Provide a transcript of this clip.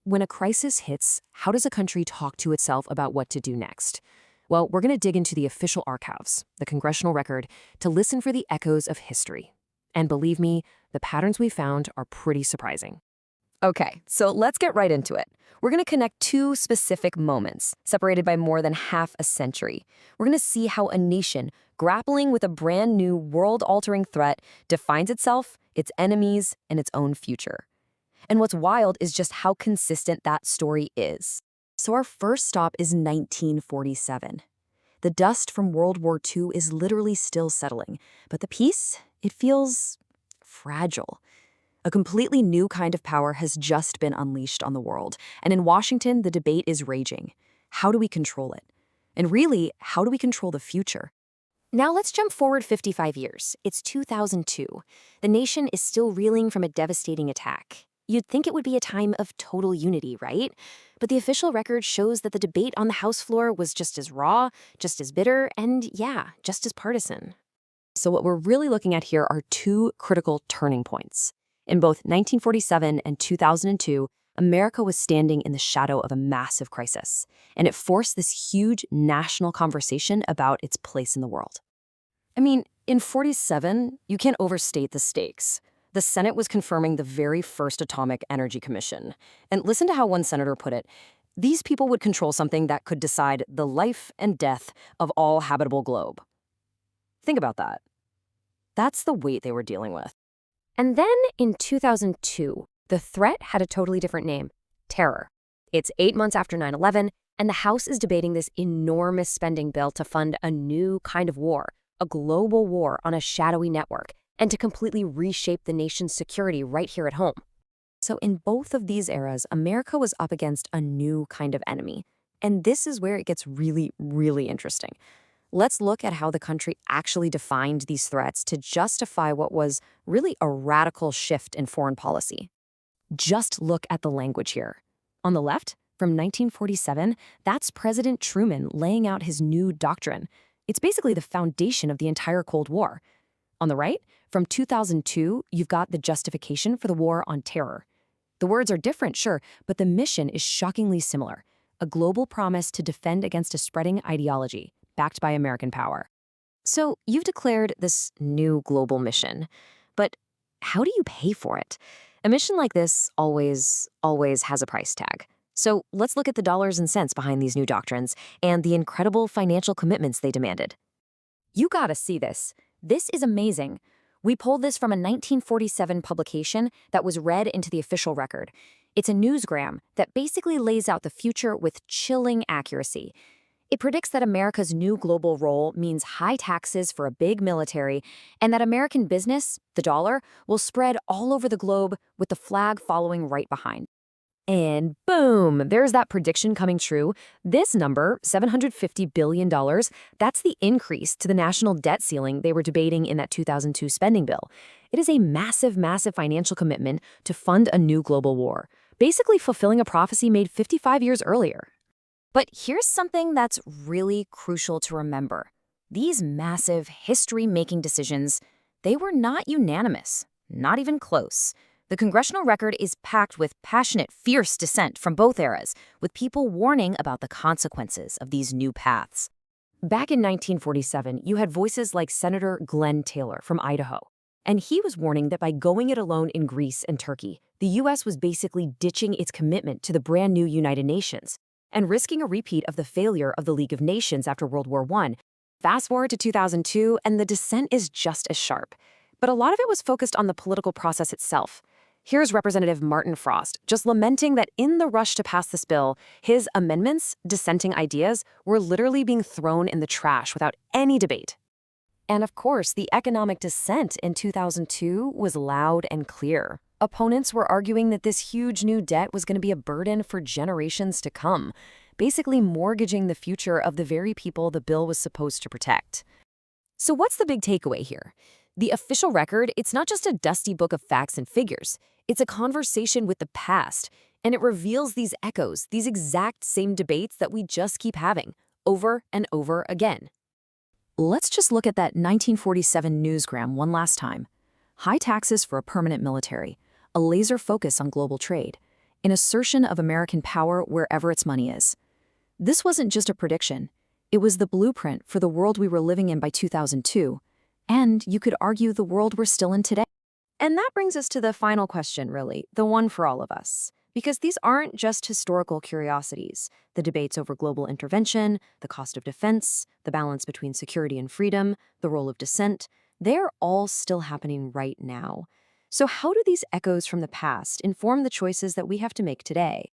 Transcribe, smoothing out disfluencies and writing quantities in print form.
When a crisis hits, how does a country talk to itself about what to do next? Well, we're going to dig into the official archives, the congressional record, to listen for the echoes of history. And believe me, the patterns we found are pretty surprising. Okay, so let's get right into it. We're going to connect two specific moments, separated by more than half a century. We're going to see how a nation grappling with a brand new world-altering threat defines itself, its enemies, and its own future. And what's wild is just how consistent that story is. So our first stop is 1947. The dust from World War II is literally still settling, but the peace, it feels fragile. A completely new kind of power has just been unleashed on the world, and in Washington, the debate is raging. How do we control it? And really, how do we control the future? Now let's jump forward 55 years. It's 2002. The nation is still reeling from a devastating attack. You'd think it would be a time of total unity, right? But the official record shows that the debate on the House floor was just as raw, just as bitter, and yeah, just as partisan. So what we're really looking at here are two critical turning points. In both 1947 and 2002, America was standing in the shadow of a massive crisis, and it forced this huge national conversation about its place in the world. I mean, in 47, you can't overstate the stakes. The Senate was confirming the very first Atomic Energy Commission. And listen to how one senator put it. These people would control something that could decide the life and death of all habitable globe. Think about that. That's the weight they were dealing with. And then in 2002, the threat had a totally different name, terror. It's 8 months after 9/11, and the House is debating this enormous spending bill to fund a new kind of war, a global war on a shadowy network, and to completely reshape the nation's security right here at home. So in both of these eras, America was up against a new kind of enemy. And this is where it gets really, really interesting. Let's look at how the country actually defined these threats to justify what was really a radical shift in foreign policy. Just look at the language here. On the left, from 1947, that's President Truman laying out his new doctrine. It's basically the foundation of the entire Cold War. On the right, from 2002, you've got the justification for the war on terror. The words are different, sure, but the mission is shockingly similar. A global promise to defend against a spreading ideology, backed by American power. So you've declared this new global mission, but how do you pay for it? A mission like this always has a price tag. So let's look at the dollars and cents behind these new doctrines and the incredible financial commitments they demanded. You gotta see this. This is amazing. We pulled this from a 1947 publication that was read into the official record. It's a newsgram that basically lays out the future with chilling accuracy. It predicts that America's new global role means high taxes for a big military, and that American business, the dollar, will spread all over the globe with the flag following right behind. And boom, there's that prediction coming true. This number, $750 billion, that's the increase to the national debt ceiling they were debating in that 2002 spending bill. It is a massive, massive financial commitment to fund a new global war, basically fulfilling a prophecy made 55 years earlier. But here's something that's really crucial to remember. These massive, history-making decisions, they were not unanimous, not even close. The congressional record is packed with passionate, fierce dissent from both eras, with people warning about the consequences of these new paths. Back in 1947, you had voices like Senator Glenn Taylor from Idaho, and he was warning that by going it alone in Greece and Turkey, the U.S. was basically ditching its commitment to the brand new United Nations and risking a repeat of the failure of the League of Nations after World War I. Fast forward to 2002, and the dissent is just as sharp. But a lot of it was focused on the political process itself. Here's Representative Martin Frost just lamenting that in the rush to pass this bill, his amendments, dissenting ideas, were literally being thrown in the trash without any debate. And of course, the economic dissent in 2002 was loud and clear. Opponents were arguing that this huge new debt was going to be a burden for generations to come, basically mortgaging the future of the very people the bill was supposed to protect. So what's the big takeaway here? The official record, it's not just a dusty book of facts and figures. It's a conversation with the past, and it reveals these echoes, these exact same debates that we just keep having, over and over again. Let's just look at that 1947 newsgram one last time. High taxes for a permanent military, a laser focus on global trade. an assertion of American power wherever its money is. This wasn't just a prediction. It was the blueprint for the world we were living in by 2002, and you could argue the world we're still in today. And that brings us to the final question, really, the one for all of us. Because these aren't just historical curiosities. The debates over global intervention, the cost of defense, the balance between security and freedom, the role of dissent, they're all still happening right now. So how do these echoes from the past inform the choices that we have to make today?